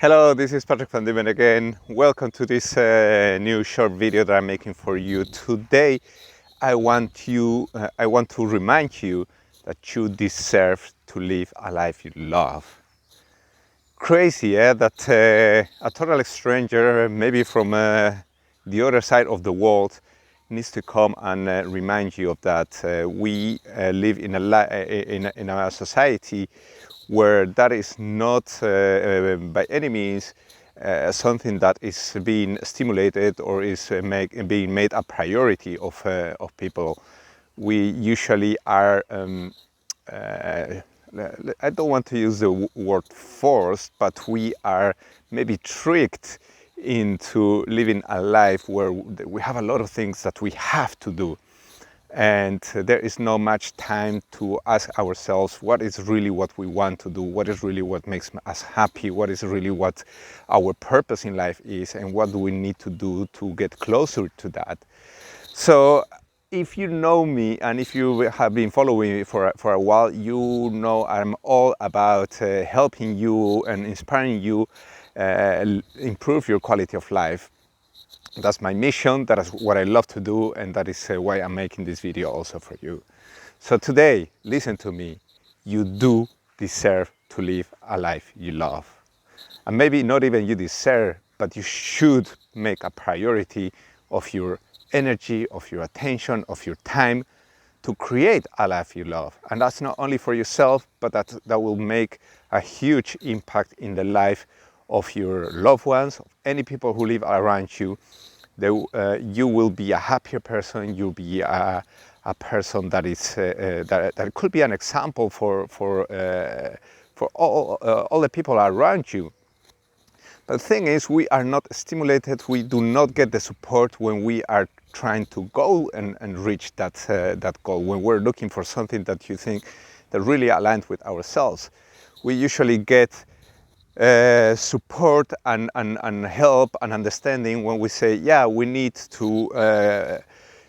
Hello, this is Patrick van Diemen again. Welcome to this new short video that I'm making for you. Today, I want to remind you that you deserve to live a life you love. Crazy, yeah? That a total stranger, maybe from the other side of the world, needs to come and remind you of that. We live in a society where that is not by any means something that is being stimulated or is being made a priority of people. We usually are I don't want to use the word forced, but we are maybe tricked into living a life where we have a lot of things that we have to do. And there is not much time to ask ourselves what is really what we want to do, what is really what makes us happy, what is really what our purpose in life is, and what do we need to do to get closer to that. So if you know me and if you have been following me for a while, you know I'm all about helping you and inspiring you improve your quality of life. That's my mission, that is what I love to do, and that is why I'm making this video also for you. So today, listen to me, you do deserve to live a life you love. And maybe not even you deserve, but you should make a priority of your energy, of your attention, of your time to create a life you love. And that's not only for yourself, but that will make a huge impact in the life of your loved ones, of any people who live around you. You will be a happier person. You'll be a person that is that could be an example for all the people around you. But the thing is, we are not stimulated. We do not get the support when we are trying to go and reach that goal. When we're looking for something that you think that really aligns with ourselves, we usually get support and help and understanding when we say, yeah, we need to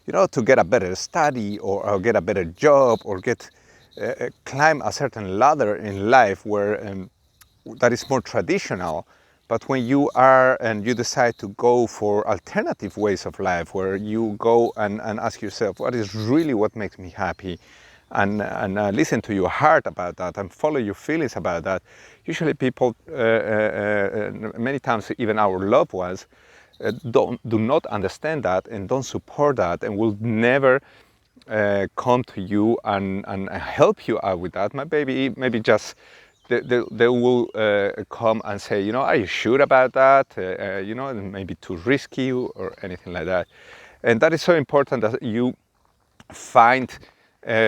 to get a better study or get a better job or get climb a certain ladder in life where that is more traditional. But when you are and you decide to go for alternative ways of life, where you go and ask yourself, what is really what makes me happy, and listen to your heart about that and follow your feelings about that. Usually people, many times even our loved ones, do not understand that and don't support that and will never come to you and help you out with that. Maybe just they will come and say, are you sure about that? Maybe too risky or anything like that. And that is so important that you find,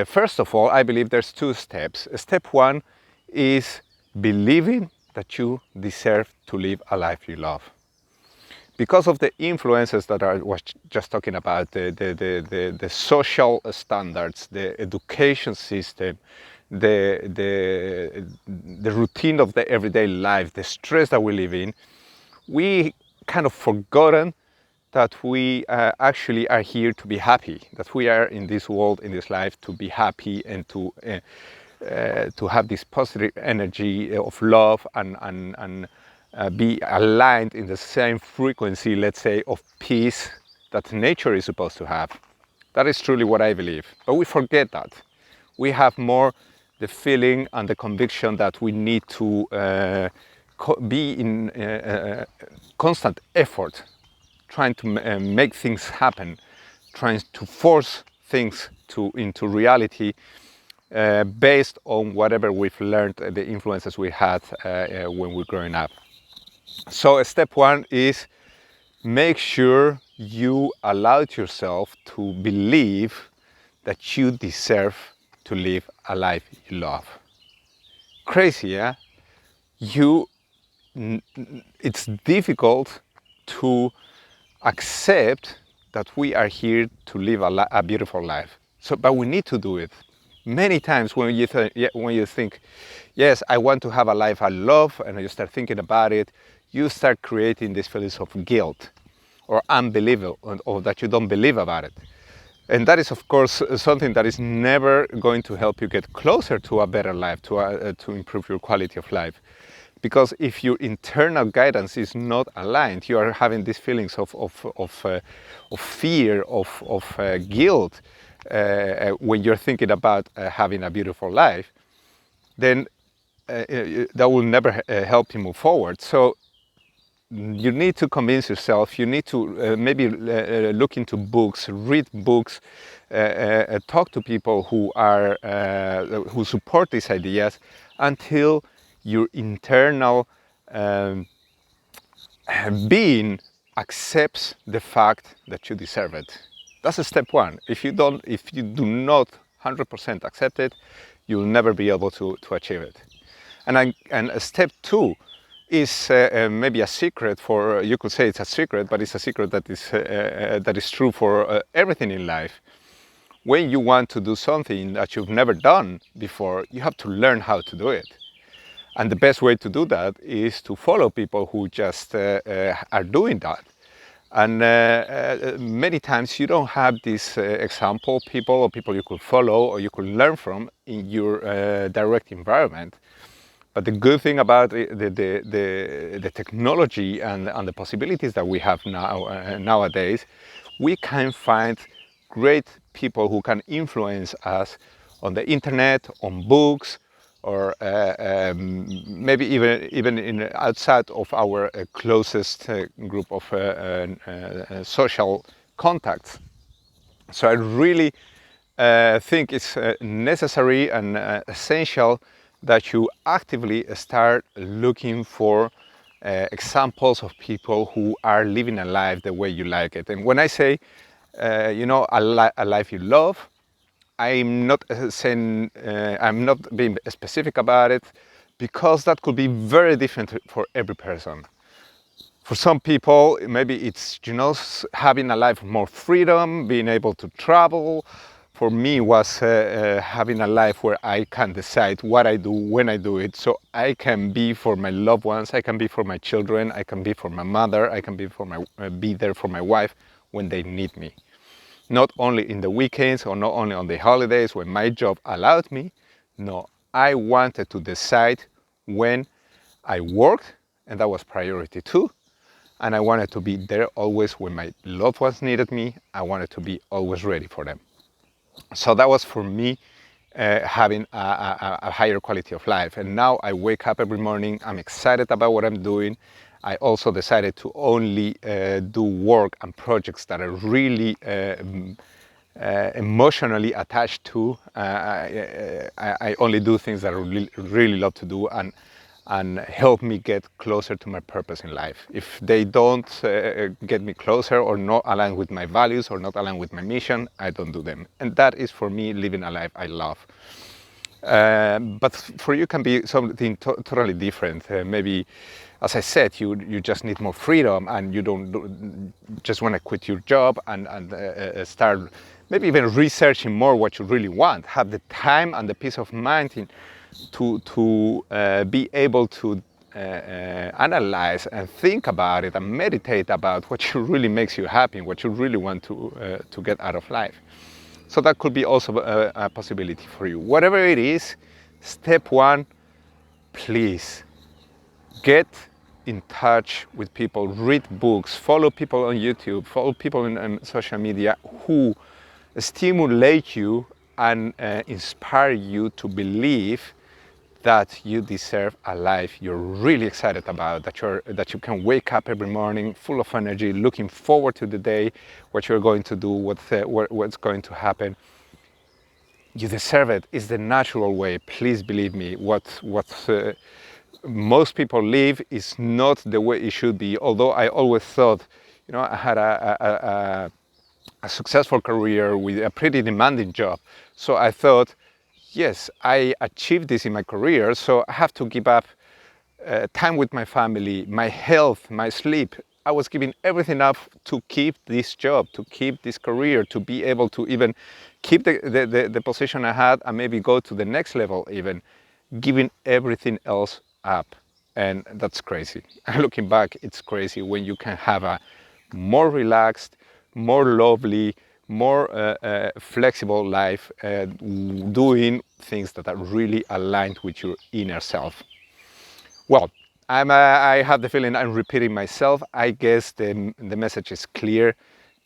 first of all, I believe there's two steps. Step one is believing that you deserve to live a life you love. Because of the influences that I was just talking about, the social standards, the education system, the routine of the everyday life, the stress that we live in, we kind of forgotten that we actually are here to be happy, that we are in this world, in this life, to be happy and to have this positive energy of love and be aligned in the same frequency, let's say, of peace that nature is supposed to have. That is truly what I believe. But we forget that. We have more the feeling and the conviction that we need to be in constant effort, trying to make things happen, trying to force things into reality based on whatever we've learned, the influences we had when we're growing up. So step one is make sure you allowed yourself to believe that you deserve to live a life you love. Crazy, yeah? It's difficult to accept that we are here to live a beautiful life. But we need to do it. Many times when you think, yes, I want to have a life I love, and you start thinking about it, you start creating these feelings of guilt or unbelief, or that you don't believe about it. And that is, of course, something that is never going to help you get closer to a better life, to improve your quality of life. Because if your internal guidance is not aligned, you are having these feelings of fear, of guilt when you're thinking about having a beautiful life, then that will never help you move forward. So you need to convince yourself, you need to maybe look into books, read books, talk to people who support these ideas until your internal being accepts the fact that you deserve it. That's a step one. If you do not 100% accept it, you'll never be able to achieve it. And step two is maybe a secret for, you could say it's a secret, but it's a secret that is true for everything in life. When you want to do something that you've never done before, you have to learn how to do it. And the best way to do that is to follow people who just are doing that. And many times you don't have this example people or people you could follow or you could learn from in your direct environment. But the good thing about the technology and the possibilities that we have nowadays, we can find great people who can influence us on the internet, on books, or maybe even outside of our closest group of social contacts. So I really think it's necessary and essential that you actively start looking for examples of people who are living a life the way you like it. And when I say, a life you love, I'm not saying, I'm not being specific about it, because that could be very different for every person. For some people, maybe it's, having a life of more freedom, being able to travel. For me, was having a life where I can decide what I do, when I do it, so I can be for my loved ones, I can be for my children, I can be for my mother, I can be there for my wife when they need me. Not only in the weekends or not only on the holidays when my job allowed me. No, I wanted to decide when I worked, and that was priority too. And I wanted to be there always when my loved ones needed me. I wanted to be always ready for them. So that was for me having a higher quality of life. And now I wake up every morning, I'm excited about what I'm doing. I also decided to only do work and projects that are really emotionally attached to. I only do things that I really love to do and help me get closer to my purpose in life. If they don't get me closer or not align with my values or not align with my mission, I don't do them. And that is for me living a life I love. But for you can be something totally different. Maybe, as I said, you just need more freedom and you don't just want to quit your job and start maybe even researching more what you really want. Have the time and the peace of mind to be able to analyze and think about it and meditate about what really makes you happy, what you really want to get out of life. So that could be also a possibility for you. Whatever it is, step one, please get in touch with people, read books, follow people on YouTube, follow people on social media who stimulate you and inspire you to believe that you deserve a life you're really excited about, that you can wake up every morning full of energy, looking forward to the day, what you're going to do, what's going to happen. You deserve it. It's the natural way. Please believe me. What most people live is not the way it should be. Although I always thought, I had a successful career with a pretty demanding job. So I thought, yes, I achieved this in my career, so I have to give up time with my family, my health, my sleep. I was giving everything up to keep this job, to keep this career, to be able to even keep the position I had and maybe go to the next level even, giving everything else up. And that's crazy. Looking back, it's crazy when you can have a more relaxed, more lovely, more flexible life, doing things that are really aligned with your inner self. Well, I have the feeling I'm repeating myself. I guess the message is clear.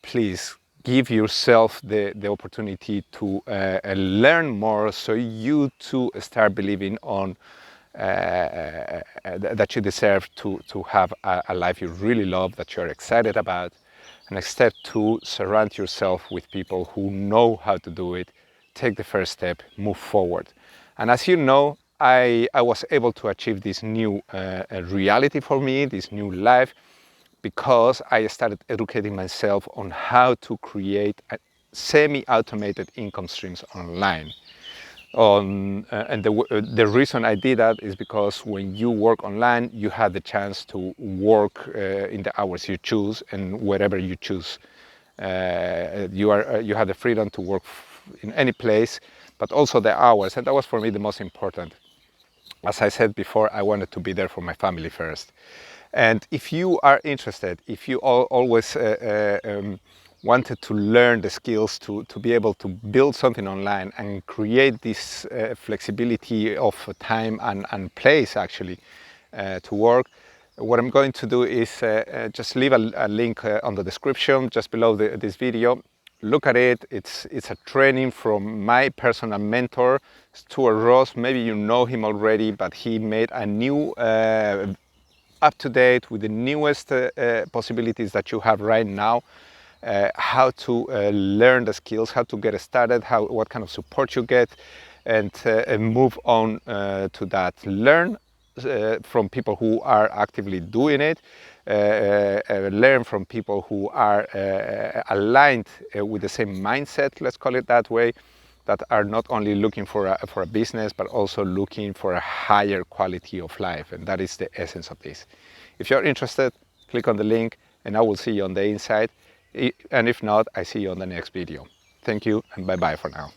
Please give yourself the opportunity to learn more, so you too start believing on that you deserve to have a life you really love, that you're excited about. And step two, surround yourself with people who know how to do it. Take the first step, move forward. And as you know, I was able to achieve this new reality for me, this new life, because I started educating myself on how to create semi-automated income streams online. And the reason I did that is because when you work online, you have the chance to work in the hours you choose and wherever you choose. You have the freedom to work in any place, but also the hours, and that was for me the most important. As I said before, I wanted to be there for my family first. And if you are interested, if you always wanted to learn the skills to be able to build something online and create this flexibility of time and place actually to work, what I'm going to do is just leave a link on the description just below this video. Look at it. It's a training from my personal mentor, Stuart Ross. Maybe you know him already, but he made a new up to date with the newest possibilities that you have right now, how to learn the skills, how to get started, what kind of support you get, and move on to that. Learn from people who are actively doing it, learn from people who are aligned with the same mindset, let's call it that way, that are not only looking for a business, but also looking for a higher quality of life. And that is the essence of this. If you're interested, click on the link and I will see you on the inside. And if not, I see you on the next video. Thank you and bye-bye for now.